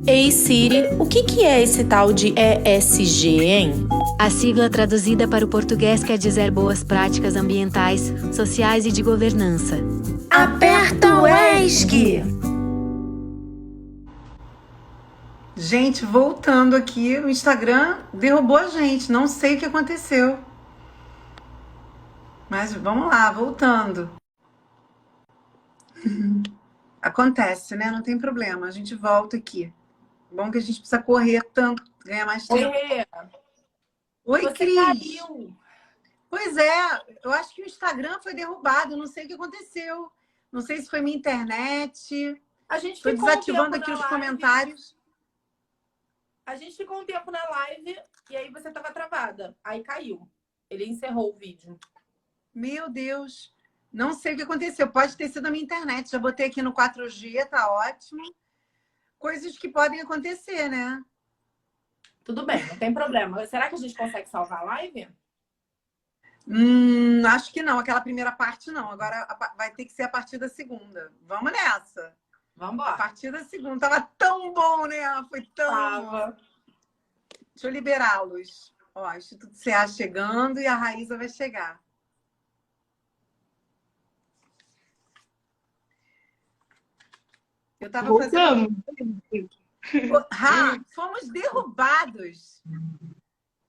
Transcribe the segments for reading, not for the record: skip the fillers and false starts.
Ei Siri, o que é esse tal de ESG, hein? A sigla traduzida para o português quer dizer boas práticas ambientais, sociais e de governança. Aperta o ESC! Gente, voltando aqui, o Instagram derrubou a gente, não sei o que aconteceu. Mas vamos lá, voltando. Acontece, né? Não tem problema, a gente volta aqui. Bom que a gente precisa correr tanto, ganhar mais tempo. Oi, Você Cris. caiu. Pois é, eu acho que o Instagram foi derrubado, não sei o que aconteceu. Não sei se foi minha internet. A gente Estou ficou desativando um tempo aqui na os live. comentários. A gente ficou um tempo na live e aí você estava travada. Aí caiu. Ele encerrou o vídeo. Meu Deus, não sei o que aconteceu. Pode ter sido a minha internet. Já botei aqui no 4G, tá ótimo. Coisas que podem acontecer, né? Tudo bem, não tem problema. Será que a gente consegue salvar a live? Acho que não. Aquela primeira parte não. Agora vai ter que ser a partir da segunda. Vamos nessa. Vamos A embora. partir da segunda. Tava tão bom, né? Foi tão bom. Deixa eu liberá-los. Ó, Instituto CA chegando e a Raíza vai chegar. Eu tava fazendo... Fomos derrubados.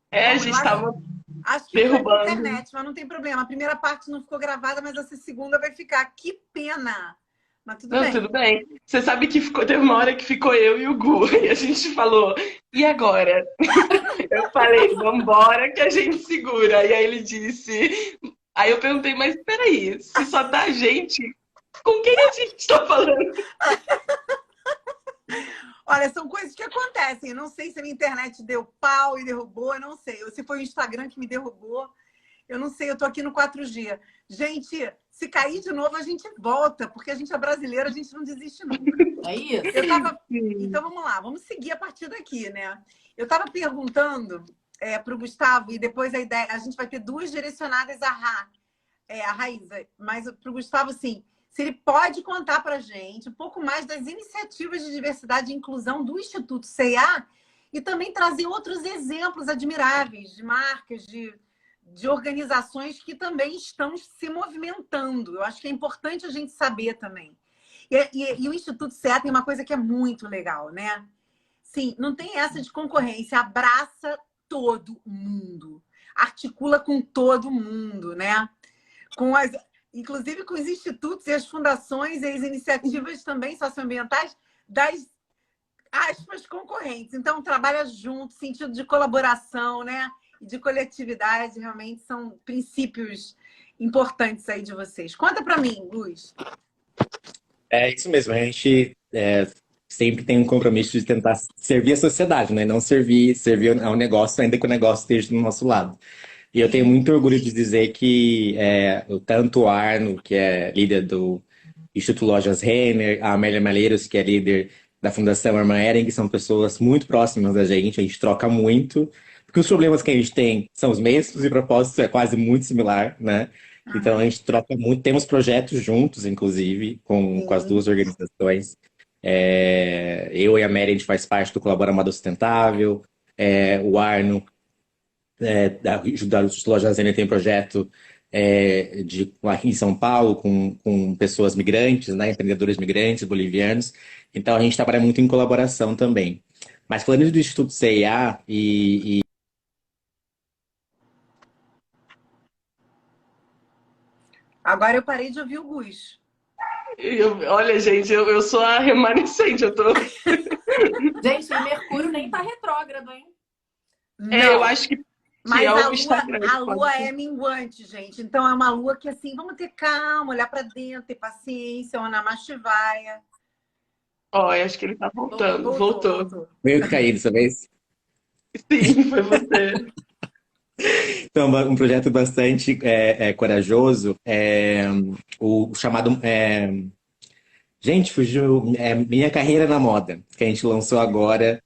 É, a Bom, gente tava acho que derrubando. foi a internet, mas não tem problema. A primeira parte não ficou gravada, mas essa segunda vai ficar. Que pena! Mas tudo Não, bem. tudo bem. Você sabe que teve uma hora que ficou eu e o Gu, e a gente falou, e agora? Eu falei, vambora que a gente segura. E aí ele disse... Aí eu perguntei, mas peraí, se só tá a gente, com quem a gente tá falando? Olha, são coisas que acontecem. Eu não sei se a minha internet deu pau e derrubou, eu não sei. Ou se foi o Instagram que me derrubou. Eu não sei, eu tô aqui no 4G. Gente, se cair de novo, a gente volta, porque a gente é brasileira, a gente não desiste nunca. É isso? Então vamos lá, vamos seguir a partir daqui, né? Eu estava perguntando para o Gustavo, e depois a gente vai ter duas direcionadas a Raíza, mas para o Gustavo, assim, se ele pode contar para a gente um pouco mais das iniciativas de diversidade e inclusão do Instituto CA e também trazer outros exemplos admiráveis de marcas, de organizações que também estão se movimentando. Eu acho que é importante a gente saber também. E o Instituto CA tem uma coisa que é muito legal, né? Sim, não tem essa de concorrência, abraça todo mundo, articula com todo mundo, né? Inclusive com os institutos e as fundações e as iniciativas também socioambientais das aspas concorrentes. Então, trabalha junto, sentido de colaboração, né? E de coletividade, realmente são princípios importantes aí de vocês. Conta para mim, Luz. É isso mesmo, a gente sempre tem um compromisso de tentar servir a sociedade, né? Não servir ao negócio, ainda que o negócio esteja do nosso lado. E eu tenho muito orgulho de dizer que tanto o Arno, que é líder do Instituto Lojas Renner, a Amélia Malheiros, que é líder da Fundação Irmã Ering, são pessoas muito próximas da gente, a gente troca muito, porque os problemas que a gente tem são os mesmos e o propósito é quase muito similar, né? Então a gente troca muito, temos projetos juntos, inclusive, com as duas organizações. Eu e a Mary, a gente faz parte do Colabora Moda Sustentável, o Arno da Lojas Renner tem um projeto aqui em São Paulo com pessoas migrantes, né, empreendedores migrantes, bolivianos. Então a gente trabalha muito em colaboração também. Mas falando do Instituto CIA Agora eu parei de ouvir o Gus. Olha, gente, eu sou a remanescente, eu tô... Gente, o Mercúrio nem tá retrógrado, hein? eu acho que Mas é a o Instagram. lua é minguante, gente. Então é uma lua que, assim, vamos ter calma, olhar para dentro, ter paciência, o Namah Shivaya. Ó, acho que ele tá voltando. Voltou. Meio caído dessa vez. Sim, foi você. Então, um projeto bastante corajoso, o chamado... Gente, fugiu. Minha Carreira na Moda, que a gente lançou agora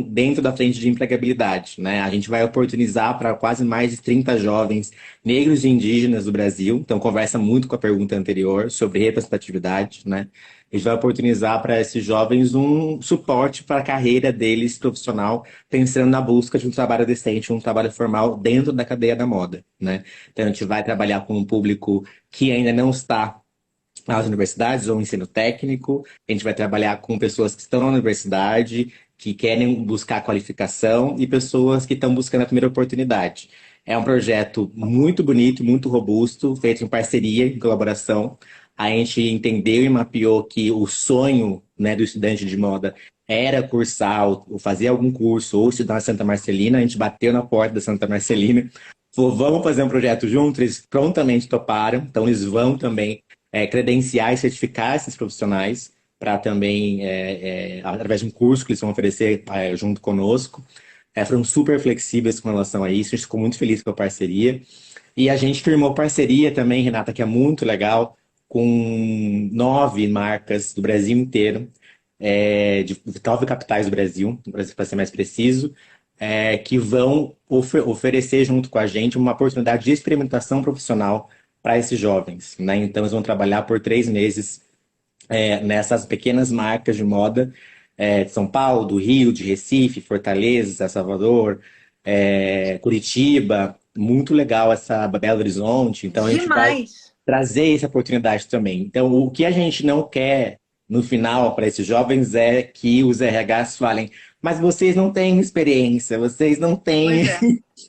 dentro da frente de empregabilidade, né? A gente vai oportunizar para quase mais de 30 jovens negros e indígenas do Brasil. Então, conversa muito com a pergunta anterior sobre representatividade, né? A gente vai oportunizar para esses jovens um suporte para a carreira deles profissional, pensando na busca de um trabalho decente, um trabalho formal dentro da cadeia da moda, né? Então, a gente vai trabalhar com um público que ainda não está nas universidades ou ensino técnico. A gente vai trabalhar com pessoas que estão na universidade, que querem buscar qualificação e pessoas que estão buscando a primeira oportunidade. É um projeto muito bonito, muito robusto, feito em parceria, em colaboração. A gente entendeu e mapeou que o sonho, né, do estudante de moda era cursar, ou fazer algum curso, ou estudar na Santa Marcelina. A gente bateu na porta da Santa Marcelina, falou, vamos fazer um projeto juntos. Eles prontamente toparam, então eles vão também credenciar e certificar esses profissionais para também, através de um curso que eles vão oferecer junto conosco. Foram super flexíveis com relação a isso, a gente ficou muito feliz com a parceria. E a gente firmou parceria também, Renata, que é muito legal, com 9 marcas do Brasil inteiro, de 9 capitais do Brasil, para ser mais preciso, que vão oferecer junto com a gente uma oportunidade de experimentação profissional para esses jovens, né? Então, eles vão trabalhar por 3 meses nessas pequenas marcas de moda de São Paulo, do Rio, de Recife, Fortaleza, Salvador, Curitiba. Muito legal essa Belo Horizonte. Então, a gente vai trazer essa oportunidade também. Então, o que a gente não quer no final para esses jovens é que os RHs falem, mas vocês não têm experiência, vocês não têm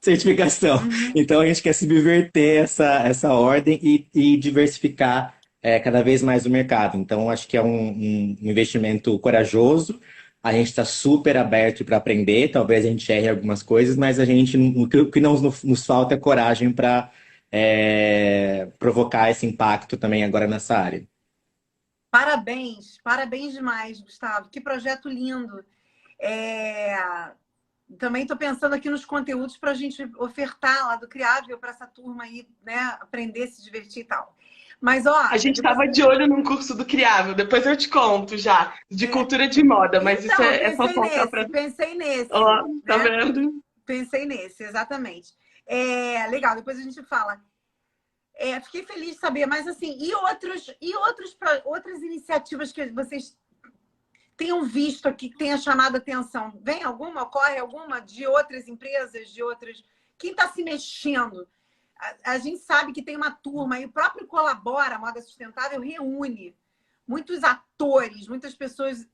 certificação. Então, a gente quer subverter essa ordem e diversificar cada vez mais o mercado. Então, acho que é um investimento corajoso. A gente está super aberto para aprender. Talvez a gente erre algumas coisas, mas o que não nos falta é coragem para provocar esse impacto também agora nessa área. Parabéns, parabéns demais, Gustavo. Que projeto lindo. Também estou pensando aqui nos conteúdos para a gente ofertar lá do Criável para essa turma aí, né? Aprender, se divertir e tal. Mas, ó, a gente estava de olho num curso do Criável, depois eu te conto já, de cultura de moda, mas então, isso é fofoca para... Pensei nesse. Ó, tá né? vendo? Pensei nesse, exatamente. Legal, depois a gente fala. Fiquei feliz de saber, mas assim, outras iniciativas que vocês tenham visto aqui, que tenha chamado a atenção? Ocorre alguma de outras empresas, de outras... Quem está se mexendo? A gente sabe que tem uma turma, e o próprio Colabora, Moda Sustentável, reúne muitos atores, muitas pessoas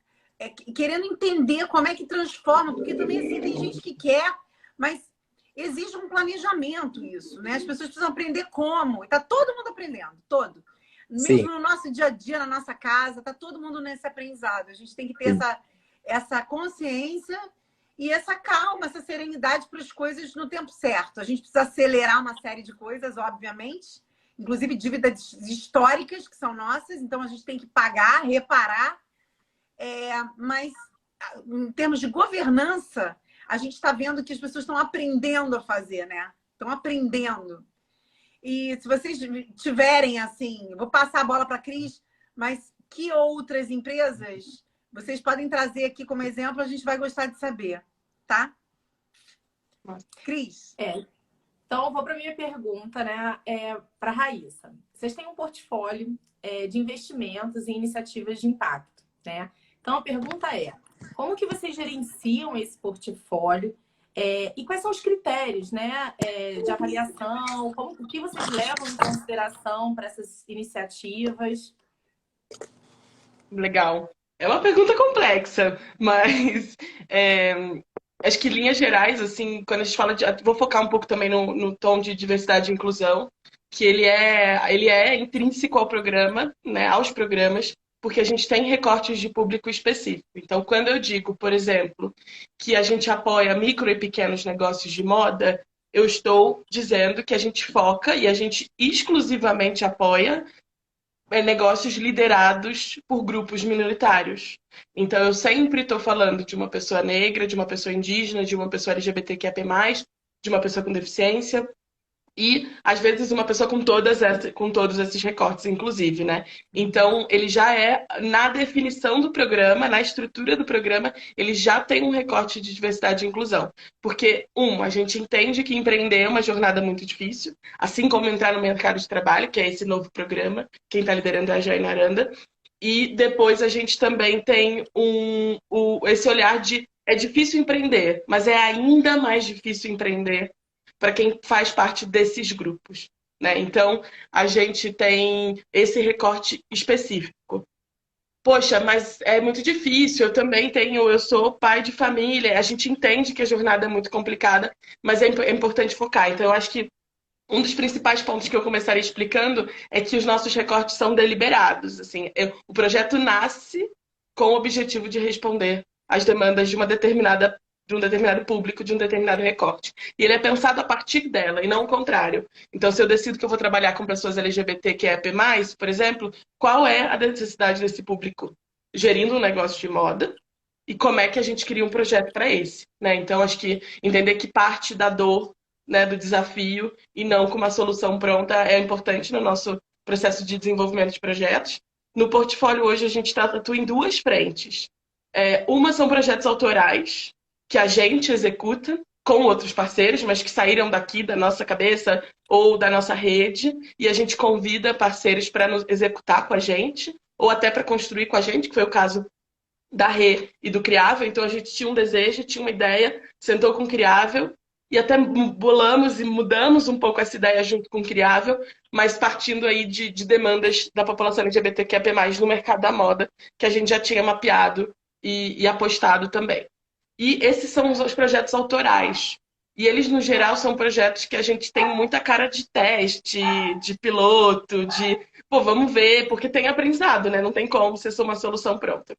querendo entender como é que transforma, porque também assim, tem gente que quer, mas exige um planejamento isso, né? As pessoas precisam aprender como. E tá todo mundo aprendendo, todo. Mesmo no nosso dia a dia, na nossa casa, tá todo mundo nesse aprendizado. A gente tem que ter essa consciência e essa calma, essa serenidade para as coisas no tempo certo. A gente precisa acelerar uma série de coisas, obviamente, inclusive dívidas históricas que são nossas, então a gente tem que pagar, reparar. Mas, em termos de governança, a gente está vendo que as pessoas estão aprendendo a fazer, né? Estão aprendendo. E se vocês tiverem, assim, vou passar a bola para a Cris, mas que outras empresas vocês podem trazer aqui como exemplo, a gente vai gostar de saber, tá? Cris? Então, eu vou para a minha pergunta, né? Para a Raíssa. Vocês têm um portfólio de investimentos e iniciativas de impacto, né? Então, a pergunta é, como que vocês gerenciam esse portfólio e quais são os critérios, né, de avaliação? O que vocês levam em consideração para essas iniciativas? Legal. É uma pergunta complexa, mas acho que em linhas gerais, assim, quando a gente fala de... Vou focar um pouco também no tom de diversidade e inclusão, que ele é intrínseco ao programa, né, aos programas, porque a gente tem recortes de público específico. Então, quando eu digo, por exemplo, que a gente apoia micro e pequenos negócios de moda, eu estou dizendo que a gente foca e a gente exclusivamente apoia negócios liderados por grupos minoritários. Então, eu sempre estou falando de uma pessoa negra, de uma pessoa indígena, de uma pessoa LGBTQIA+, de uma pessoa com deficiência, e, às vezes, uma pessoa com todos esses recortes, inclusive, né? Então, ele já na definição do programa, na estrutura do programa, ele já tem um recorte de diversidade e inclusão. Porque, a gente entende que empreender é uma jornada muito difícil, assim como entrar no mercado de trabalho, que é esse novo programa, quem está liderando é a Jaina Aranda. E depois a gente também tem esse olhar de é difícil empreender, mas é ainda mais difícil empreender para quem faz parte desses grupos, né? Então, a gente tem esse recorte específico. Poxa, mas é muito difícil. Eu sou pai de família. A gente entende que a jornada é muito complicada, mas é importante focar. Então, eu acho que um dos principais pontos que eu começaria explicando é que os nossos recortes são deliberados. Assim, o projeto nasce com o objetivo de responder às demandas de um determinado público, de um determinado recorte. E ele é pensado a partir dela, e não o contrário. Então, se eu decido que eu vou trabalhar com pessoas LGBTQIA+, por exemplo, qual é a necessidade desse público? Gerindo um negócio de moda, e como é que a gente cria um projeto para esse, né? Então, acho que entender que parte da dor, né, do desafio e não com uma solução pronta é importante no nosso processo de desenvolvimento de projetos. No portfólio hoje a gente atua em duas frentes. Uma são projetos autorais, que a gente executa com outros parceiros, mas que saíram daqui da nossa cabeça ou da nossa rede, e a gente convida parceiros para nos executar com a gente, ou até para construir com a gente, que foi o caso da Rê e do Criável. Então a gente tinha um desejo, tinha uma ideia, sentou com o Criável, e até bolamos e mudamos um pouco essa ideia junto com o Criável, mas partindo aí de demandas da população LGBTQIA+, no mercado da moda, que a gente já tinha mapeado e apostado também. E esses são os projetos autorais. E eles, no geral, são projetos que a gente tem muita cara de teste, de piloto, pô, vamos ver, porque tem aprendizado, né? Não tem como ser uma solução pronta.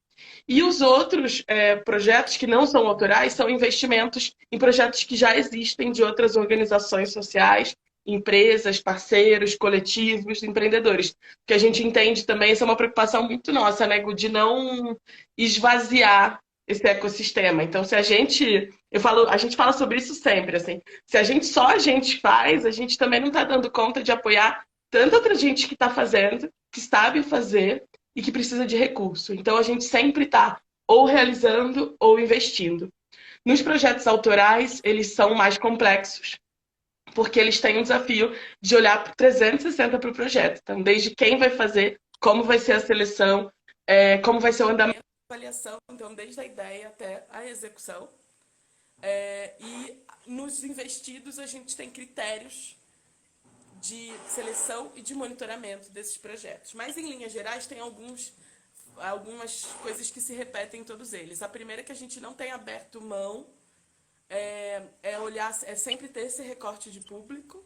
E os outros projetos que não são autorais são investimentos em projetos que já existem de outras organizações sociais, empresas, parceiros, coletivos, empreendedores. Porque a gente entende também, essa é uma preocupação muito nossa, né, Gu, de não esvaziar esse ecossistema. Então, se a gente fala sobre isso sempre, assim, se a gente faz, a gente também não está dando conta de apoiar tanta outra gente que está fazendo, que sabe fazer e que precisa de recurso. Então, a gente sempre está ou realizando ou investindo. Nos projetos autorais, eles são mais complexos, porque eles têm um desafio de olhar 360 para o projeto. Então, desde quem vai fazer, como vai ser a seleção, como vai ser o andamento da avaliação, então desde a ideia até a execução. E nos investidos a gente tem critérios de seleção e de monitoramento desses projetos. Mas, em linhas gerais, tem algumas coisas que se repetem em todos eles. A primeira é que a gente não tem aberto mão, é sempre ter esse recorte de público.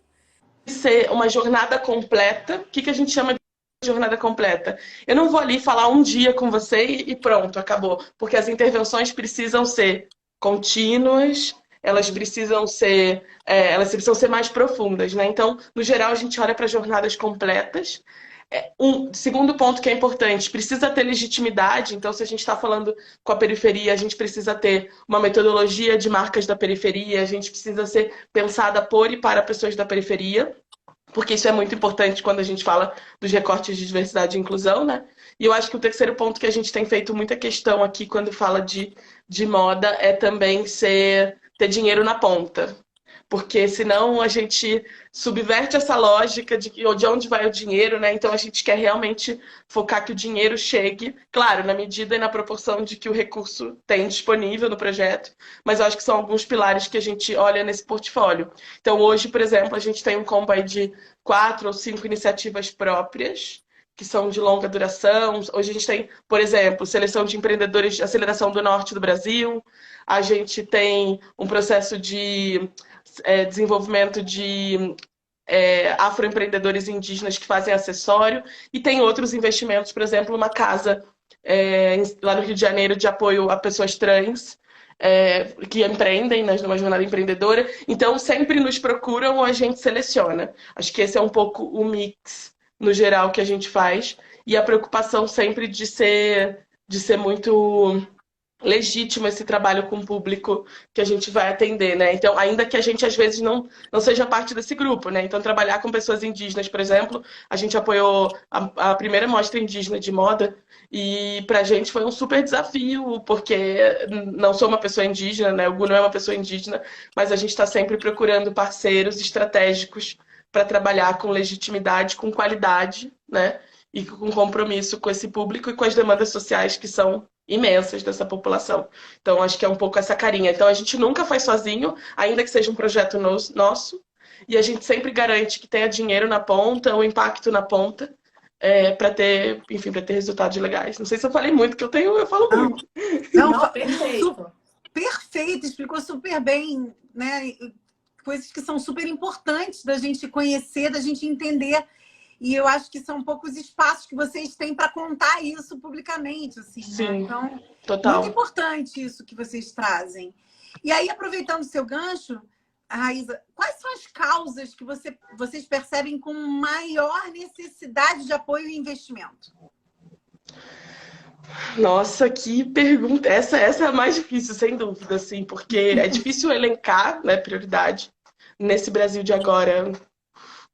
Ser uma jornada completa. O que a gente chama de jornada completa? Eu não vou ali falar um dia com você e pronto, acabou. Porque as intervenções precisam ser contínuas, elas precisam ser mais profundas, né? Então, no geral, a gente olha para jornadas completas. Um segundo ponto que é importante, precisa ter legitimidade. Então, se a gente está falando com a periferia, a gente precisa ter uma metodologia de marcas da periferia, a gente precisa ser pensada por e para pessoas da periferia, porque isso é muito importante quando a gente fala dos recortes de diversidade e inclusão, né? E eu acho que o terceiro ponto que a gente tem feito muita questão aqui quando fala de moda é também ter dinheiro na ponta. Porque senão a gente subverte essa lógica de onde vai o dinheiro, né? Então a gente quer realmente focar que o dinheiro chegue, claro, na medida e na proporção de que o recurso tem disponível no projeto, mas eu acho que são alguns pilares que a gente olha nesse portfólio. Então hoje, por exemplo, a gente tem um combo aí de 4 ou 5 iniciativas próprias, que são de longa duração. Hoje a gente tem, por exemplo, seleção de empreendedores, aceleração do norte do Brasil. A gente tem um processo de desenvolvimento de afroempreendedores indígenas que fazem acessório. E tem outros investimentos, por exemplo, uma casa lá no Rio de Janeiro de apoio a pessoas trans, que empreendem, né, numa jornada empreendedora. Então, sempre nos procuram ou a gente seleciona. Acho que esse é um pouco o mix no geral que a gente faz, e a preocupação sempre de ser muito legítimo esse trabalho com o público que a gente vai atender, né? Então, ainda que a gente às vezes não seja parte desse grupo, né? Então, trabalhar com pessoas indígenas, por exemplo, a gente apoiou a primeira mostra indígena de moda, e pra gente foi um super desafio, porque não sou uma pessoa indígena, né? O Gu não é uma pessoa indígena, mas a gente está sempre procurando parceiros estratégicos para trabalhar com legitimidade, com qualidade, né? e com compromisso com esse público e com as demandas sociais que são imensas dessa população. Então, acho que é um pouco essa carinha. Então, a gente nunca faz sozinho, ainda que seja um projeto nosso, e a gente sempre garante que tenha dinheiro na ponta, o impacto na ponta, para ter, enfim, para ter resultados legais. Não sei se eu falei muito, que eu falo muito. Não, Perfeito. perfeito, explicou super bem, né? Coisas que são super importantes da gente conhecer, da gente entender. E eu acho que são poucos espaços que vocês têm para contar isso publicamente, assim, né? Sim, Então, total. muito importante isso que vocês trazem. E aí, aproveitando o seu gancho, Raíza, quais são as causas que vocês percebem com maior necessidade de apoio e investimento? Nossa, que pergunta! Essa é a mais difícil, sem dúvida, assim, porque é difícil elencar, né, prioridade nesse Brasil de agora,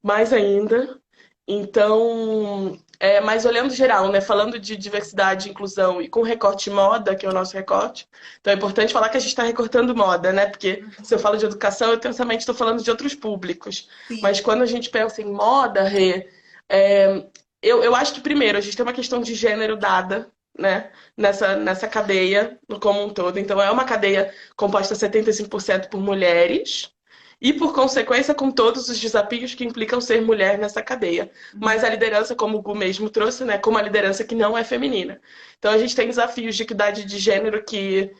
mais ainda. Então, mas olhando geral, né, falando de diversidade e inclusão e com recorte moda, que é o nosso recorte, então é importante falar que a gente está recortando moda, né? Porque se eu falo de educação, eu intensamente estou falando de outros públicos. Sim. Mas quando a gente pensa em moda, eu acho que primeiro a gente tem uma questão de gênero dada, né, nessa cadeia como um todo. Então, é uma cadeia composta 75% por mulheres e, por consequência, com todos os desafios que implicam ser mulher nessa cadeia. Mas a liderança, como o Gu mesmo trouxe, né, como a liderança que não é feminina. Então, a gente tem desafios de equidade de gênero que,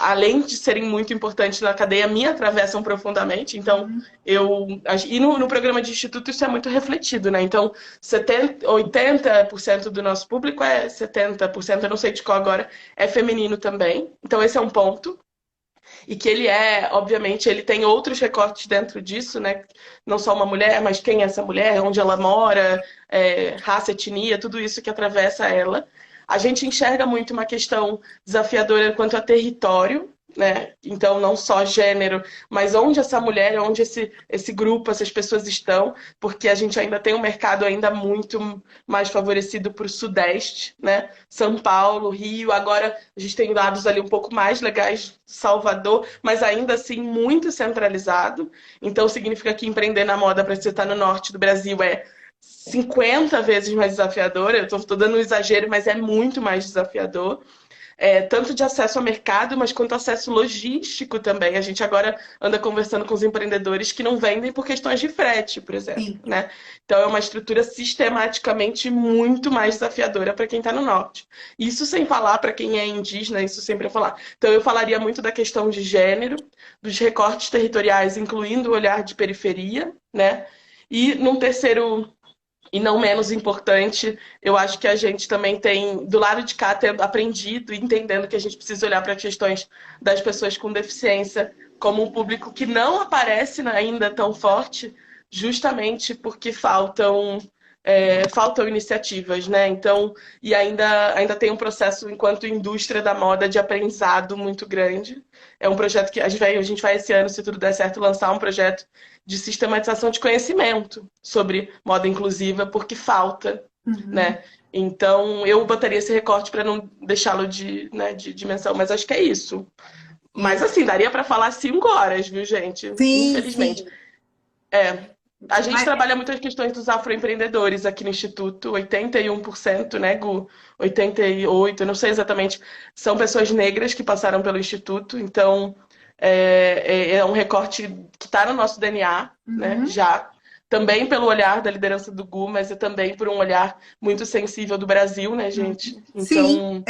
além de serem muito importantes na cadeia, me atravessam profundamente. Então, e no programa de instituto isso é muito refletido, né? Então, 80% do nosso público 70%, eu não sei de qual agora, é feminino também. Então, esse é um ponto. E que obviamente, ele tem outros recortes dentro disso, né? Não só uma mulher, mas quem é essa mulher, onde ela mora, raça, etnia, tudo isso que atravessa ela. A gente enxerga muito uma questão desafiadora quanto a território, né? Então, não só gênero, mas onde essa mulher, onde esse grupo, essas pessoas estão, porque a gente ainda tem um mercado ainda muito mais favorecido para o Sudeste, né? São Paulo, Rio, agora a gente tem dados ali um pouco mais legais, Salvador, mas ainda assim muito centralizado. Então, significa que empreender na moda para você estar no norte do Brasil 50 vezes mais desafiador. Eu estou dando um exagero, mas é muito mais desafiador. Tanto de acesso ao mercado, mas quanto acesso logístico também. A gente agora anda conversando com os empreendedores que não vendem por questões de frete, por exemplo, né? Então, é uma estrutura sistematicamente muito mais desafiadora para quem está no norte. Isso sem falar para quem é indígena, isso sempre é falar. Então, eu falaria muito da questão de gênero, dos recortes territoriais, incluindo o olhar de periferia, né? E num terceiro... E não menos importante, eu acho que a gente também tem, do lado de cá, tendo aprendido e entendendo que a gente precisa olhar para as questões das pessoas com deficiência como um público que não aparece ainda tão forte, justamente porque faltam iniciativas, né? Então, e ainda tem um processo, enquanto indústria da moda, de aprendizado muito grande. É um projeto que a gente vai esse ano, se tudo der certo, lançar um projeto de sistematização de conhecimento sobre moda inclusiva, porque falta, né? Então, eu botaria esse recorte para não deixá-lo de dimensão, mas acho que é isso. Mas, assim, daria para falar 5 horas, viu, gente? Sim, infelizmente. Sim. A gente trabalha muito as questões dos afroempreendedores aqui no Instituto, 81%, né, Gu? 88%, eu não sei exatamente, são pessoas negras que passaram pelo Instituto, então é um recorte que está no nosso DNA, né, já. Também pelo olhar da liderança do Gu, mas também por um olhar muito sensível do Brasil, né, gente? Então, Sim,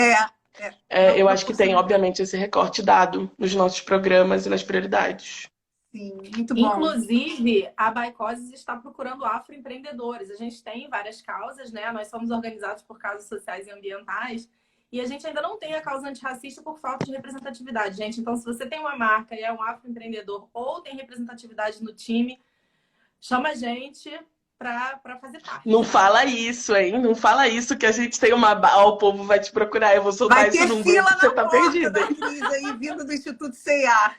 eu acho que tem, obviamente, esse recorte dado nos nossos programas e nas prioridades. Sim, muito bom. Inclusive, a Baicoses está procurando afroempreendedores. A gente tem várias causas, né? Nós somos organizados por causas sociais e ambientais e a gente ainda não tem a causa antirracista por falta de representatividade, gente. Então, se você tem uma marca e é um afroempreendedor ou tem representatividade no time, chama a gente para fazer parte. Não fala isso, hein? Não fala isso que a gente tem uma... o povo vai te procurar. Eu vou soltar isso num grupo que você tá perdida. Vai ter fila na porta da Cris aí, vindo do Instituto C&A.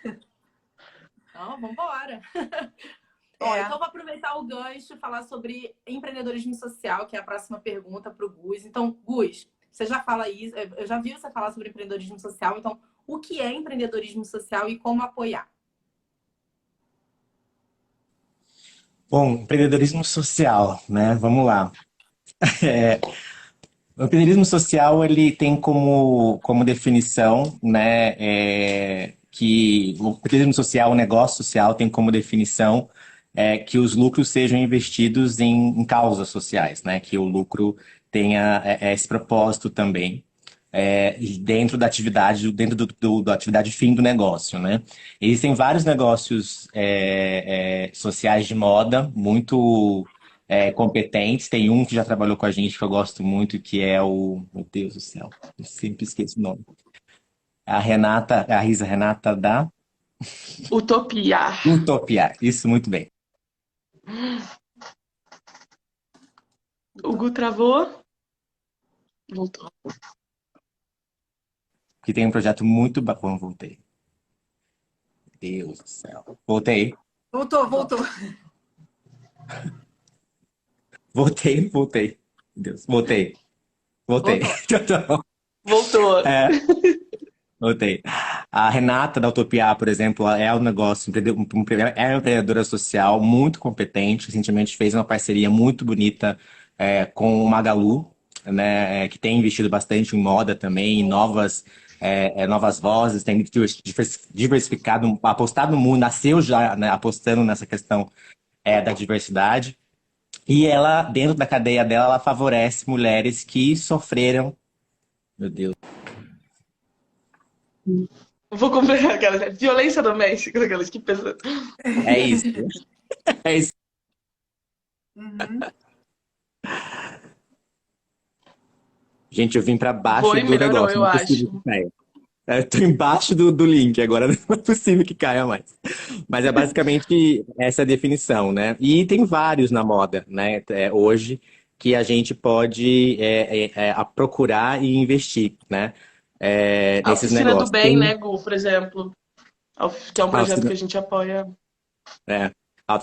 Então, vamos embora. Então, vou aproveitar o gancho e falar sobre empreendedorismo social, que é a próxima pergunta para o Gus. Então, Gus, você já fala isso, eu já vi você falar sobre empreendedorismo social. Então, o que é empreendedorismo social e como apoiar? Bom, empreendedorismo social, né? Vamos lá. O empreendedorismo social ele tem como definição, né, que o empreendedorismo social, o negócio social, tem como definição que os lucros sejam investidos em causas sociais, né, que o lucro tenha esse propósito também. Dentro da atividade, da atividade fim do negócio, né? Existem vários negócios sociais de moda muito competentes. Tem um que já trabalhou com a gente que eu gosto muito, que é o... Meu Deus do céu, eu sempre esqueço o nome. A Risa Renata da Utopia. Utopia. Isso, muito bem. O Gu travou. Voltou. Que tem um projeto muito bacana. Voltei. Deus do céu. Voltei. Voltou. Voltei. Deus. Voltei. Voltou. Voltei. A Renata da Utopia, por exemplo, ela é um negócio, é uma empreendedora social muito competente. Recentemente fez uma parceria muito bonita com o Magalu, né, que tem investido bastante em moda também, em novas vozes, tem diversificado, apostado no mundo, nasceu já, né, apostando nessa questão da diversidade. E ela, dentro da cadeia dela, ela favorece mulheres que sofreram. Meu Deus. Vou comprar aquelas, violência doméstica, aquelas que pensam. É isso. É isso. Uhum. Gente, eu vim pra baixo Foi, do melhorou, negócio. eu Não é possível acho. que caia. Eu tô embaixo do link agora, não é possível que caia mais. Mas é basicamente essa definição, né? E tem vários na moda, né? Hoje que a gente pode procurar e investir, né? A Nesses Oficina do negócios. Bem, né, Gu, por exemplo. Que é um A projeto oficina, que a gente apoia.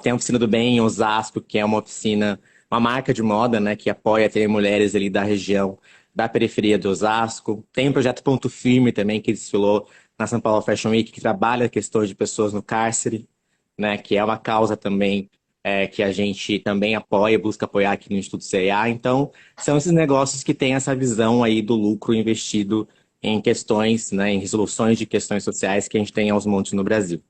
tem a Oficina do Bem em Osasco, que é uma oficina, uma marca de moda, né? Que apoia também mulheres ali da região, da periferia de Osasco. Tem o projeto Ponto Firme também, que desfilou na São Paulo Fashion Week, que trabalha questões de pessoas no cárcere, né? Que é uma causa também que a gente também apoia, busca apoiar aqui no Instituto CEA. Então, são esses negócios que têm essa visão aí do lucro investido em questões, né? Em resoluções de questões sociais que a gente tem aos montes no Brasil.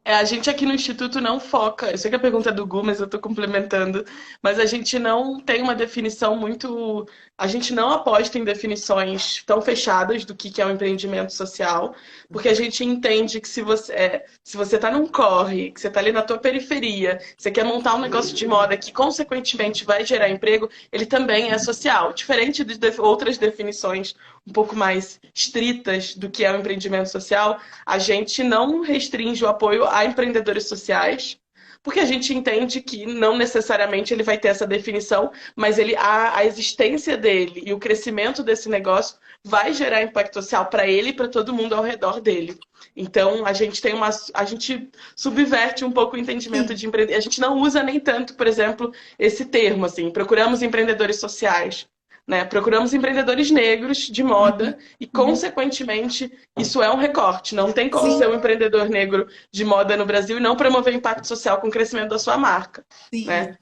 A gente aqui no Instituto não foca, eu sei que a pergunta é do Gu, mas eu estou complementando, mas a gente não tem uma definição muito. A gente não aposta em definições tão fechadas do que é um empreendimento social, porque a gente entende que se você está num corre, que você está ali na tua periferia, você quer montar um negócio de moda que, consequentemente, vai gerar emprego, ele também é social. Diferente de outras definições um pouco mais estritas do que é o empreendimento social, a gente não restringe o apoio a empreendedores sociais, porque a gente entende que não necessariamente ele vai ter essa definição, mas a existência dele e o crescimento desse negócio vai gerar impacto social para ele e para todo mundo ao redor dele. Então, a gente subverte um pouco o entendimento de empreender. A gente não usa nem tanto, por exemplo, esse termo, assim, procuramos empreendedores sociais. Né? Procuramos empreendedores negros de moda e, consequentemente, isso é um recorte. Não tem como ser um empreendedor negro de moda no Brasil e não promover impacto social com o crescimento da sua marca. Sim. Né?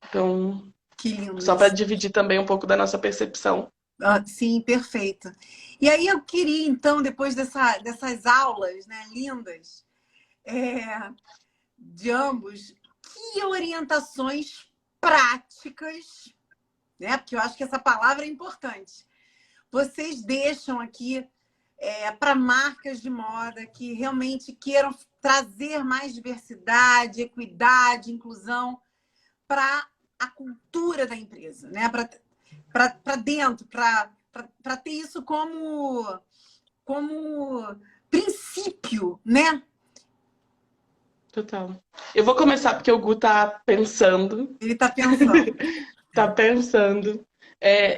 Então, que lindo só para dividir também um pouco da nossa percepção. Sim, perfeito. E aí eu queria, então, depois dessas aulas, né, lindas, de ambos, que orientações práticas, né? Porque eu acho que essa palavra é importante. Vocês deixam aqui para marcas de moda que realmente queiram trazer mais diversidade, equidade, inclusão para a cultura da empresa, né? Para dentro, para ter isso como princípio, né? Total. Eu vou começar porque o Gu tá pensando. Ele tá pensando. Tá pensando.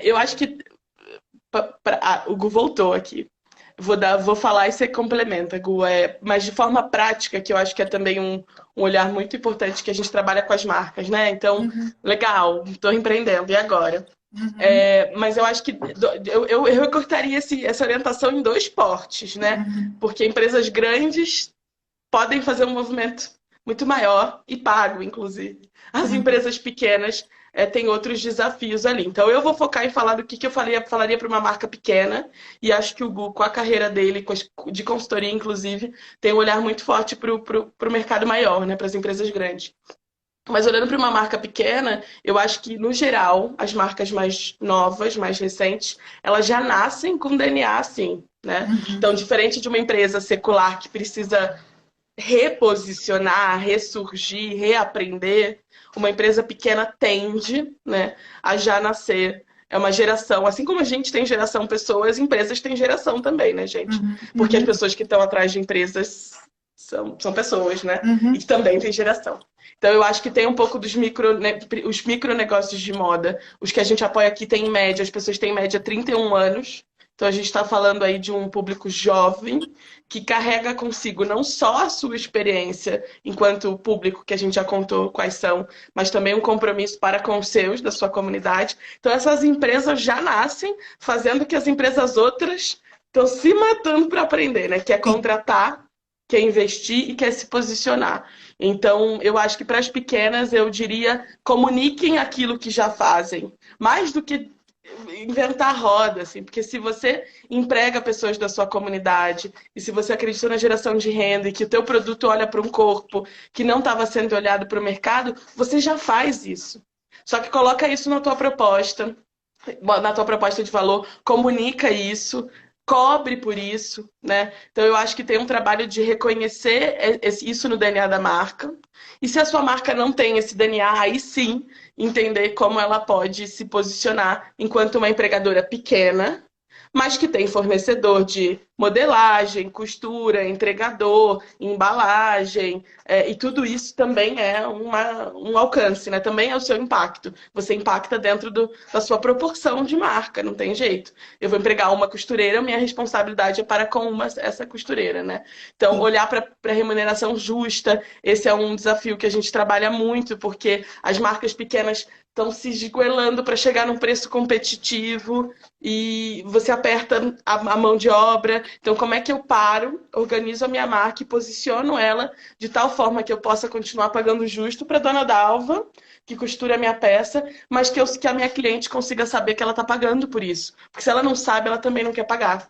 Eu acho que o Gu voltou aqui. Vou falar e você complementa, Gu. Mas de forma prática, que eu acho que é também um olhar muito importante que a gente trabalha com as marcas, né? Então, legal, estou empreendendo, e agora? Mas eu acho que eu recortaria essa orientação em dois portes, né? Porque empresas grandes podem fazer um movimento muito maior e pago, inclusive. As empresas pequenas tem outros desafios ali. Então, eu vou focar em falar do que eu falaria para uma marca pequena, e acho que o Gu, com a carreira dele, de consultoria, inclusive, tem um olhar muito forte para o mercado maior, né, para as empresas grandes. Mas olhando para uma marca pequena, eu acho que, no geral, as marcas mais novas, mais recentes, elas já nascem com DNA assim, né? Então, diferente de uma empresa secular que precisa reposicionar, ressurgir, reaprender, uma empresa pequena tende, né, a já nascer. É uma geração, assim como a gente tem geração pessoas, empresas têm geração também, né, gente? Porque as pessoas que estão atrás de empresas são pessoas, né? E que também têm geração. Então, eu acho que tem um pouco dos os micronegócios de moda. Os que a gente apoia aqui tem em média, as pessoas têm em média 31 anos. Então, a gente está falando aí de um público jovem que carrega consigo não só a sua experiência enquanto público, que a gente já contou quais são, mas também um compromisso para com os seus, da sua comunidade. Então, essas empresas já nascem fazendo que as empresas outras estão se matando para aprender, né? Que é contratar, quer investir e quer se posicionar. Então, eu acho que para as pequenas, eu diria, comuniquem aquilo que já fazem. Mais do que inventar roda, assim, porque se você emprega pessoas da sua comunidade e se você acredita na geração de renda e que o teu produto olha para um corpo que não estava sendo olhado para o mercado, você já faz isso. Só que coloca isso na tua proposta de valor, comunica isso, cobre por isso, né? Então eu acho que tem um trabalho de reconhecer isso no DNA da marca. E se a sua marca não tem esse DNA, aí sim entender como ela pode se posicionar enquanto uma empregadora pequena, mas que tem fornecedor de modelagem, costura, entregador, embalagem, e tudo isso também é um alcance, né? Também é o seu impacto. Você impacta dentro da sua proporção de marca, não tem jeito. Eu vou empregar uma costureira, minha responsabilidade é para com essa costureira, né? Então, olhar para a remuneração justa, esse é um desafio que a gente trabalha muito, porque as marcas pequenas estão se esgoelando para chegar num preço competitivo e você aperta a mão de obra. Então, como é que eu paro, organizo a minha marca e posiciono ela de tal forma que eu possa continuar pagando justo para a dona Dalva, que costura a minha peça, mas que a minha cliente consiga saber que ela está pagando por isso. Porque se ela não sabe, ela também não quer pagar.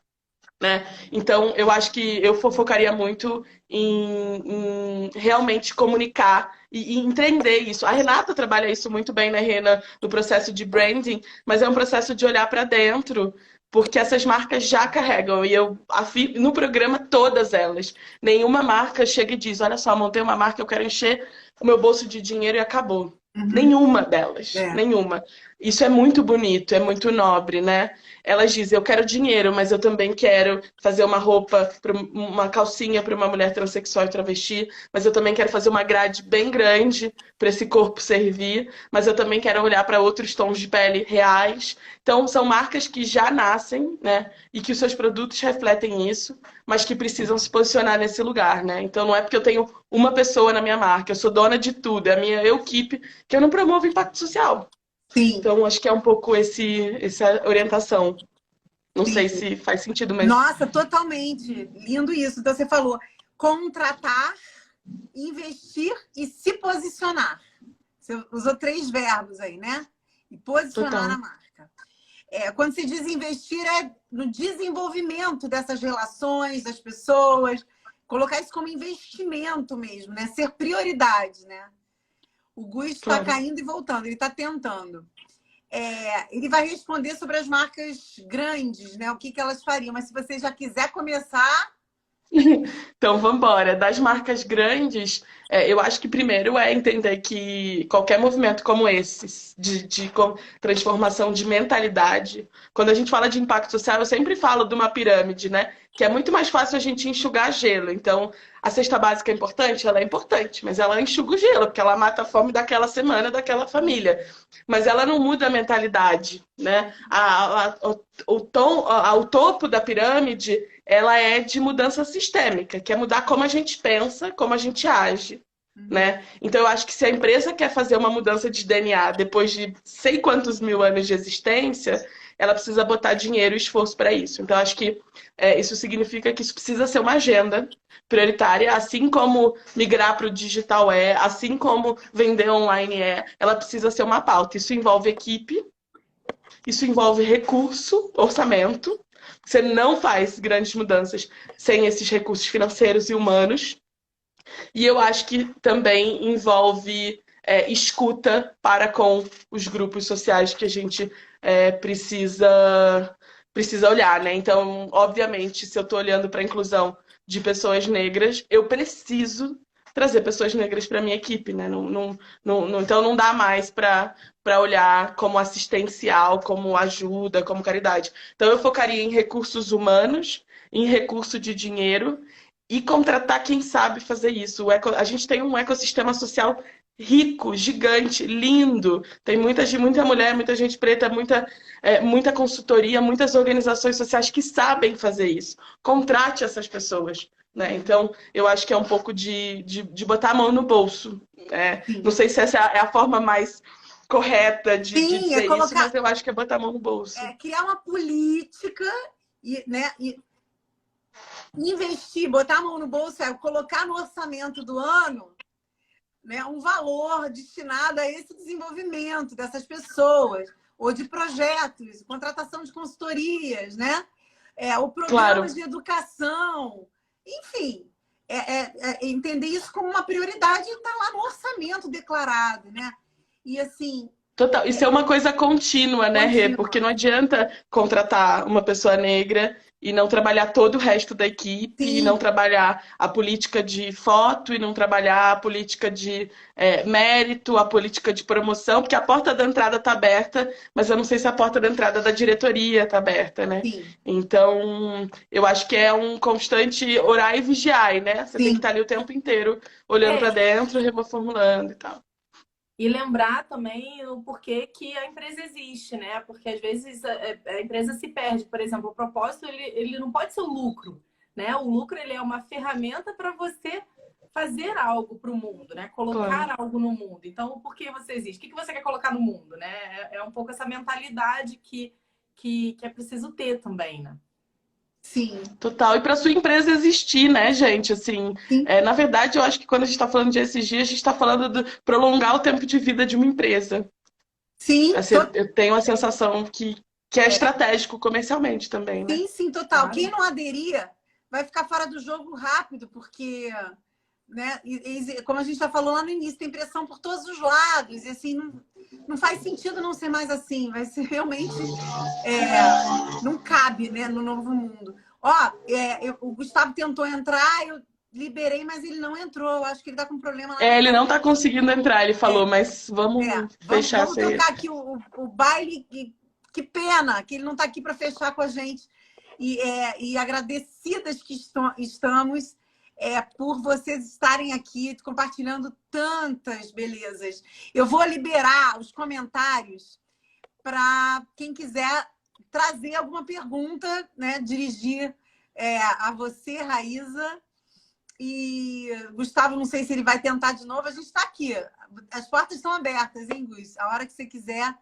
Né? Então, eu acho que eu focaria muito em realmente comunicar e entender isso. A Renata trabalha isso muito bem, né, Rena, no processo de branding, mas é um processo de olhar para dentro, porque essas marcas já carregam, e eu afirmo no programa todas elas. Nenhuma marca chega e diz, olha só, montei uma marca, eu quero encher o meu bolso de dinheiro e acabou. Nenhuma delas, nenhuma. Isso é muito bonito, é muito nobre, né? Elas dizem, eu quero dinheiro, mas eu também quero fazer uma roupa, uma calcinha para uma mulher transexual e travesti, mas eu também quero fazer uma grade bem grande para esse corpo servir, mas eu também quero olhar para outros tons de pele reais. Então, são marcas que já nascem, né? E que os seus produtos refletem isso, mas que precisam se posicionar nesse lugar, né? Então, não é porque eu tenho uma pessoa na minha marca, eu sou dona de tudo, é a minha equipe, que eu não promovo impacto social. Sim. Então, acho que é um pouco essa orientação. Não sei se faz sentido, mas... Nossa, totalmente. Lindo isso. Então, você falou contratar, investir e se posicionar. Você usou 3 verbos aí, né? E posicionar na marca. Quando se diz investir, é no desenvolvimento dessas relações, das pessoas. Colocar isso como investimento mesmo, né? Ser prioridade, né? O Gu está caindo e voltando, ele está tentando. Ele vai responder sobre as marcas grandes, né? O que elas fariam. Mas se você já quiser começar... Então, vamos embora. Das marcas grandes, eu acho que primeiro é entender que qualquer movimento como esse, de transformação de mentalidade, quando a gente fala de impacto social, eu sempre falo de uma pirâmide, né? Que é muito mais fácil a gente enxugar gelo. Então, a cesta básica é importante? Ela é importante, mas ela enxuga o gelo, porque ela mata a fome daquela semana, daquela família. Mas ela não muda a mentalidade, né? O topo da pirâmide, ela é de mudança sistêmica, que é mudar como a gente pensa, como a gente age, né? Então, eu acho que se a empresa quer fazer uma mudança de DNA depois de sei quantos mil anos de existência, ela precisa botar dinheiro e esforço para isso. Então, acho que isso significa que isso precisa ser uma agenda prioritária, assim como migrar para o digital assim como vender online ela precisa ser uma pauta. Isso envolve equipe, isso envolve recurso, orçamento. Você não faz grandes mudanças sem esses recursos financeiros e humanos. E eu acho que também envolve escuta para com os grupos sociais que a gente precisa olhar, né? Então, obviamente, se eu estou olhando para a inclusão de pessoas negras, eu preciso trazer pessoas negras para minha equipe, né? Então não dá mais para olhar como assistencial, como ajuda, como caridade. Então eu focaria em recursos humanos, em recurso de dinheiro e contratar quem sabe fazer isso. A gente tem um ecossistema social rico, gigante, lindo. Tem muita mulher, muita gente preta, muita consultoria, muitas organizações sociais que sabem fazer isso. Contrate essas pessoas. Né? Então, eu acho que é um pouco de botar a mão no bolso. Não sei se essa é a forma mais correta de dizer isso, mas eu acho que é botar a mão no bolso. Criar uma política né, e investir, botar a mão no bolso, colocar no orçamento do ano, né, um valor destinado a esse desenvolvimento dessas pessoas, ou de projetos, contratação de consultorias, né? O programa de educação. Enfim, entender isso como uma prioridade e estar lá no orçamento declarado, né? E assim... Total. Isso é uma coisa contínua, né, Rê? Porque não adianta contratar uma pessoa negra e não trabalhar todo o resto da equipe, e não trabalhar a política de foto, e não trabalhar a política de mérito, a política de promoção, porque a porta da entrada está aberta, mas eu não sei se a porta da entrada da diretoria está aberta, né? Sim. Então, eu acho que é um constante orar e vigiar, né? Você tem que estar ali o tempo inteiro olhando para dentro, reformulando e tal. E lembrar também o porquê que a empresa existe, né? Porque às vezes a empresa se perde. Por exemplo, o propósito ele não pode ser o lucro, né? O lucro ele é uma ferramenta para você fazer algo para o mundo, né? Colocar algo no mundo. Então, por que você existe? O que você quer colocar no mundo, né? É um pouco essa mentalidade que é preciso ter também, né? Sim. Total. E para sua empresa existir, né, gente? Assim, na verdade, eu acho que quando a gente está falando de ESG, a gente está falando de prolongar o tempo de vida de uma empresa. Sim. Assim, eu tenho a sensação que é estratégico comercialmente também, né? Sim, total. Quem não aderir vai ficar fora do jogo rápido, porque, né, como a gente já falou lá no início, tem pressão por todos os lados. E assim, não faz sentido não ser mais assim. Vai ser realmente... não cabe, né, no novo mundo. O Gustavo tentou entrar, eu liberei, mas ele não entrou. Eu acho que ele está com problema lá. Ele não está conseguindo entrar, ele falou, mas vamos fechar isso aí. Vamos tocar aqui o baile. Que pena que ele não está aqui para fechar com a gente. E agradecidas que estamos por vocês estarem aqui compartilhando tantas belezas. Eu vou liberar os comentários para quem quiser trazer alguma pergunta, né? Dirigir a você, Raíza. E Gustavo, não sei se ele vai tentar de novo. A gente está aqui. As portas estão abertas, hein, Gus? A hora que você quiser,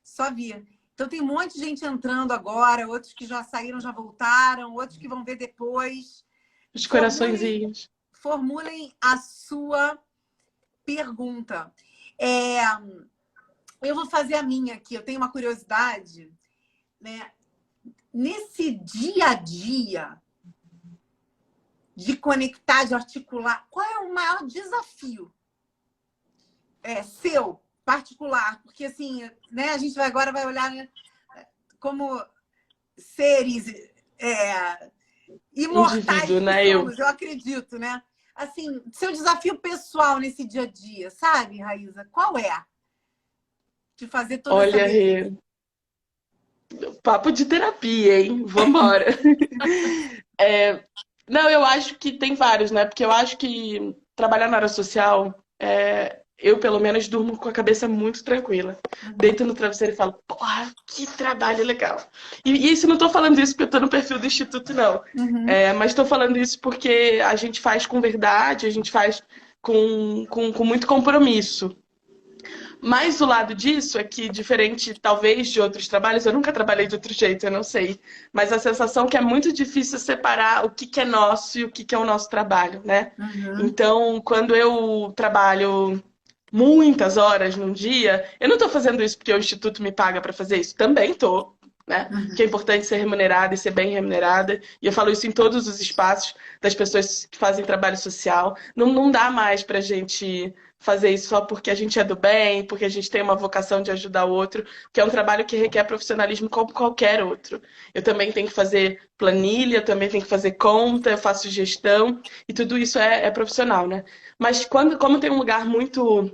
só vir. Então, tem um monte de gente entrando agora, outros que já saíram, já voltaram, outros que vão ver depois. Os coraçõezinhos. Formulem a sua pergunta. Eu vou fazer a minha aqui. Eu tenho uma curiosidade, né? Nesse dia a dia de conectar, de articular, qual é o maior desafio seu, particular? Porque, assim, né, a gente agora vai olhar, né, como seres imortais, né? eu acredito, né? Assim, seu desafio pessoal nesse dia a dia, sabe, Raíza? Qual é? De fazer toda essa... Olha, papo de terapia, hein? Vambora. Não, eu acho que tem vários, né? Porque eu acho que trabalhar na área social, eu pelo menos durmo com a cabeça muito tranquila. Deito no travesseiro e falo, porra, que trabalho legal. E isso não tô falando isso porque eu tô no perfil do Instituto, não. Mas tô falando isso porque a gente faz com verdade, a gente faz com muito compromisso. Mas o lado disso é que, diferente talvez de outros trabalhos, eu nunca trabalhei de outro jeito, eu não sei. Mas a sensação é que é muito difícil separar o que que é nosso e o que que é o nosso trabalho, né? Então, quando eu trabalho muitas horas num dia, eu não estou fazendo isso porque o Instituto me paga para fazer isso. Também estou, né? Porque é importante ser remunerada e ser bem remunerada. E eu falo isso em todos os espaços das pessoas que fazem trabalho social. Não dá mais para a gente fazer isso só porque a gente é do bem, porque a gente tem uma vocação de ajudar o outro, que é um trabalho que requer profissionalismo como qualquer outro. Eu também tenho que fazer planilha, também tenho que fazer conta, eu faço gestão, e tudo isso é profissional, né? Mas como tem um lugar muito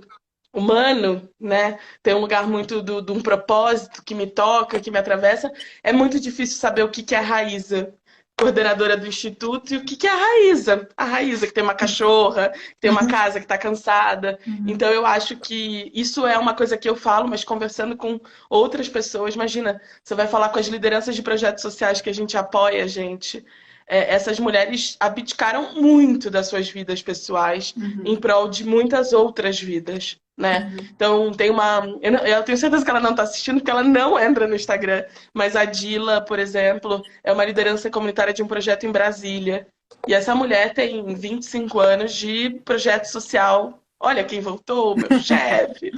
humano, né? Tem um lugar muito de um propósito que me toca, que me atravessa, é muito difícil saber o que que é a Raíza, coordenadora do Instituto, e o que que é a Raíza que tem uma cachorra, que tem uma casa que está cansada. Então eu acho que isso é uma coisa que eu falo, mas conversando com outras pessoas, imagina, você vai falar com as lideranças de projetos sociais que a gente apoia, gente. Essas mulheres abdicaram muito das suas vidas pessoais em prol de muitas outras vidas, né? Então, tem uma... Eu tenho certeza que ela não está assistindo, porque ela não entra no Instagram, mas a Dila, por exemplo, é uma liderança comunitária de um projeto em Brasília. E essa mulher tem 25 anos de projeto social. Olha quem voltou, meu chefe!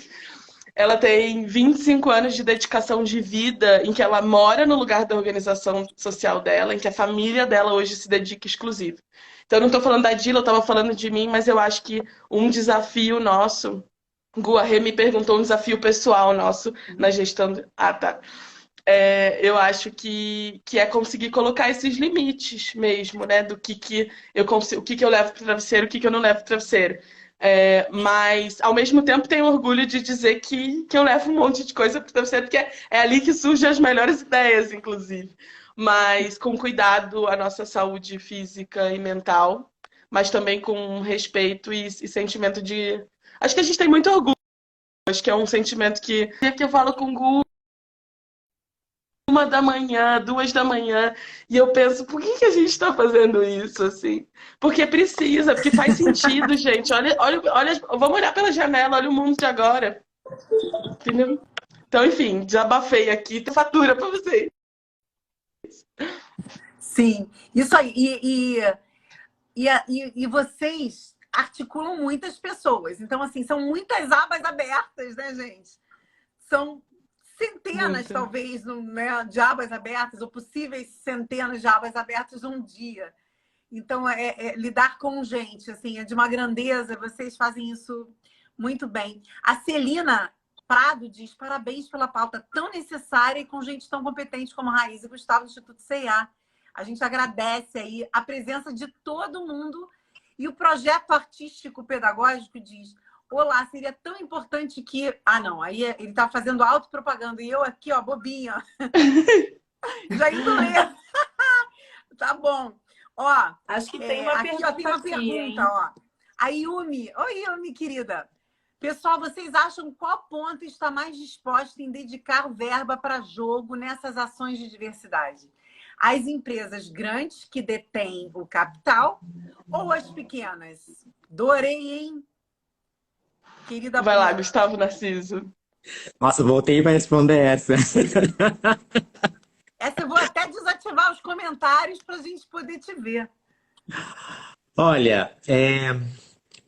Ela tem 25 anos de dedicação de vida em que ela mora no lugar da organização social dela, em que a família dela hoje se dedica exclusivo. Então, eu não estou falando da Dila, eu estava falando de mim, mas eu acho que um desafio nosso... Gu, Rê me perguntou um desafio pessoal nosso na gestão... Ah, tá. Eu acho que é conseguir colocar esses limites mesmo, né? Do que eu consigo, o que eu levo para o travesseiro, o que eu não levo para o travesseiro. Mas, ao mesmo tempo, tenho orgulho de dizer que eu levo um monte de coisa para o travesseiro, porque é ali que surgem as melhores ideias, inclusive. Mas com cuidado à nossa saúde física e mental, mas também com respeito e sentimento de... Acho que a gente tem muito orgulho. Acho que é um sentimento que eu falo com o Gu 1 da manhã, 2 da manhã, e eu penso, por que a gente está fazendo isso, assim? Porque precisa, porque faz sentido, gente. Olha, vamos olhar pela janela, olha o mundo de agora. Entendeu? Então, enfim, desabafei aqui, tem fatura para vocês. Sim, isso aí. E vocês articulam muitas pessoas. Então, assim, são muitas abas abertas, né, gente? São centenas, talvez, né, de abas abertas, ou possíveis centenas de abas abertas num dia. Então, lidar com gente, assim, é de uma grandeza. Vocês fazem isso muito bem. A Celina Prado diz, parabéns pela pauta tão necessária e com gente tão competente como Raíza e Gustavo do Instituto C&A. A gente agradece aí a presença de todo mundo. E o projeto artístico pedagógico diz, olá, seria tão importante que... Ah, não, aí ele está fazendo autopropaganda e eu aqui, ó, bobinha. Já indo ler. Tá bom. Ó, acho que tem uma pergunta ó, tem uma pergunta, ó. A Yumi. Oi, Yumi, querida. Pessoal, vocês acham qual ponto está mais disposto em dedicar verba para jogo nessas ações de diversidade? As empresas grandes que detêm o capital ou as pequenas? Adorei, hein? Querida. Vai lá, Gustavo Narciso. Nossa, voltei para responder essa. Essa eu vou até desativar os comentários para a gente poder te ver. Olha,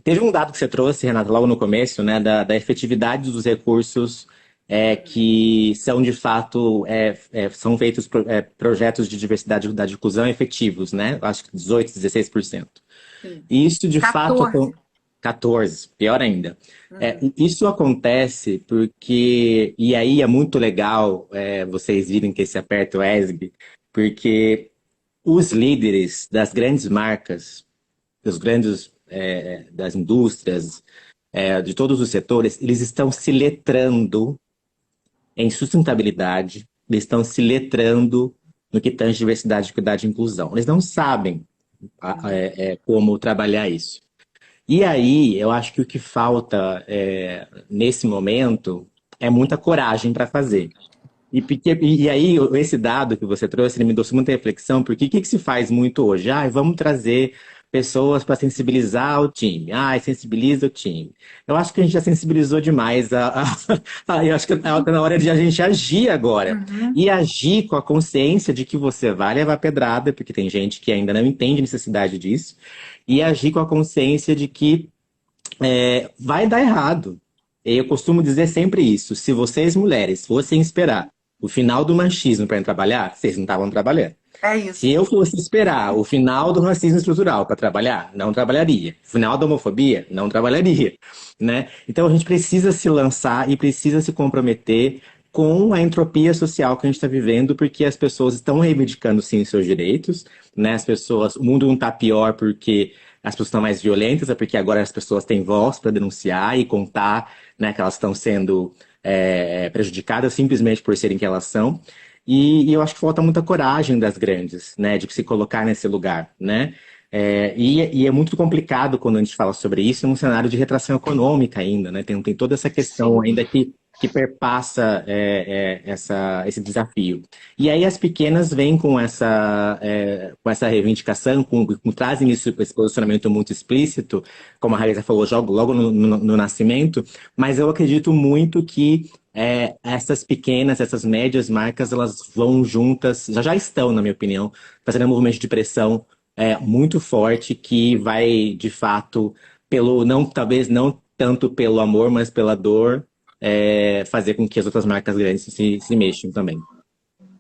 teve um dado que você trouxe, Renata, logo no começo, né, da efetividade dos recursos que são, de fato, são feitos projetos de diversidade, equidade e inclusão efetivos, né? Acho que 18%, 16%. Sim. Isso, de 14. fato... 14, pior ainda. Isso acontece porque... E aí é muito legal vocês virem que esse aperto ESG, porque os líderes das grandes marcas, dos grandes... das indústrias, de todos os setores, eles estão se letrando em sustentabilidade, eles estão se letrando no que tange diversidade, equidade e inclusão. Eles não sabem como trabalhar isso. E aí, eu acho que o que falta nesse momento é muita coragem para fazer. E aí, esse dado que você trouxe, ele me trouxe muita reflexão, porque o que se faz muito hoje? Vamos trazer pessoas para sensibilizar o time. Ah, sensibiliza o time. Eu acho que a gente já sensibilizou demais. Eu acho que tá na hora de a gente agir agora. E agir com a consciência de que você vai levar pedrada, porque tem gente que ainda não entende a necessidade disso. E agir com a consciência de que vai dar errado. Eu costumo dizer sempre isso. Se vocês, mulheres, fossem esperar o final do machismo para ir trabalhar, vocês não estavam trabalhando. É isso. Se eu fosse esperar o final do racismo estrutural para trabalhar, não trabalharia. O final da homofobia, não trabalharia, né? Então a gente precisa se lançar e precisa se comprometer com a entropia social que a gente está vivendo, porque as pessoas estão reivindicando sim seus direitos, né? O mundo não está pior porque as pessoas estão mais violentas, é porque agora as pessoas têm voz para denunciar e contar, né, que elas estão sendo prejudicadas simplesmente por serem quem elas são. E eu acho que falta muita coragem das grandes, né, de se colocar nesse lugar, né? E é muito complicado quando a gente fala sobre isso num cenário de retração econômica ainda, né? Tem toda essa questão ainda que perpassa esse desafio. E aí as pequenas vêm com essa reivindicação, trazem esse posicionamento muito explícito, como a Raíssa falou, logo no nascimento, mas eu acredito muito que essas pequenas, essas médias marcas, elas vão juntas, já estão, na minha opinião, fazendo um movimento de pressão muito forte que vai, de fato, talvez não tanto pelo amor, mas pela dor, fazer com que as outras marcas grandes se mexam também.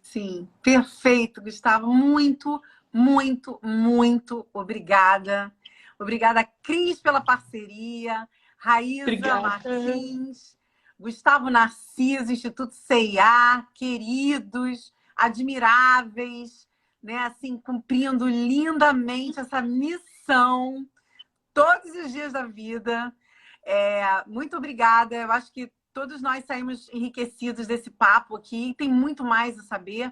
Sim, perfeito, Gustavo. Muito, muito, muito obrigada. Obrigada, Cris, pela parceria, Raíza Obrigada. Martins, Gustavo Narciso, Instituto CIA, queridos, admiráveis, né? Assim, cumprindo lindamente essa missão todos os dias da vida. Muito obrigada. Eu acho que todos nós saímos enriquecidos desse papo aqui. Tem muito mais a saber.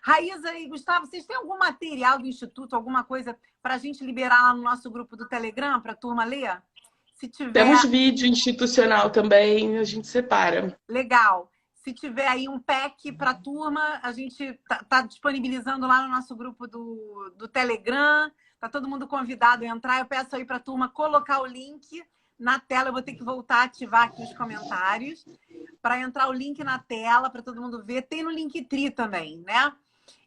Raíza e Gustavo, vocês têm algum material do Instituto, alguma coisa para a gente liberar lá no nosso grupo do Telegram, para a turma ler? Se tiver... Temos vídeo institucional também, a gente separa. Legal. Se tiver aí um pack para a turma, a gente tá disponibilizando lá no nosso grupo do Telegram. Tá todo mundo convidado a entrar. Eu peço aí para a turma colocar o link na tela. Eu vou ter que voltar a ativar aqui os comentários para entrar o link na tela para todo mundo ver. Tem no Linktree também, né?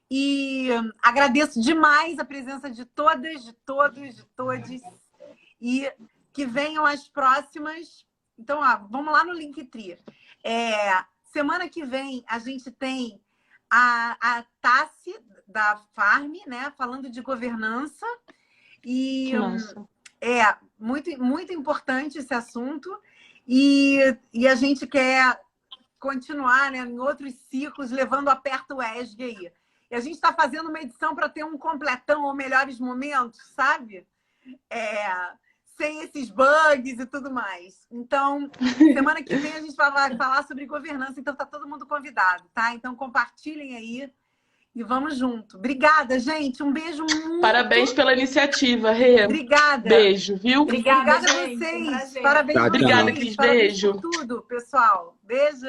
E agradeço demais a presença de todas, de todos, de todes. E que venham as próximas. Então, vamos lá no Linktree. Semana que vem a gente tem a Tassi da Farm, né? Falando de governança. E muito, muito importante esse assunto. E a gente quer continuar, né, em outros ciclos, levando a perto o ESG aí. E a gente está fazendo uma edição para ter um completão ou melhores momentos, sabe? Sem esses bugs e tudo mais. Então, semana que vem a gente vai falar sobre governança, então tá todo mundo convidado, tá? Então compartilhem aí e vamos junto. Obrigada, gente. Um beijo muito. Parabéns pela iniciativa, Rê. Obrigada. Beijo, viu? Obrigada a gente. vocês. Um Parabéns Tchau, por tchau. Obrigada, tudo. Cris. Parabéns Beijo. por tudo, pessoal. Beijo.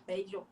Beijo.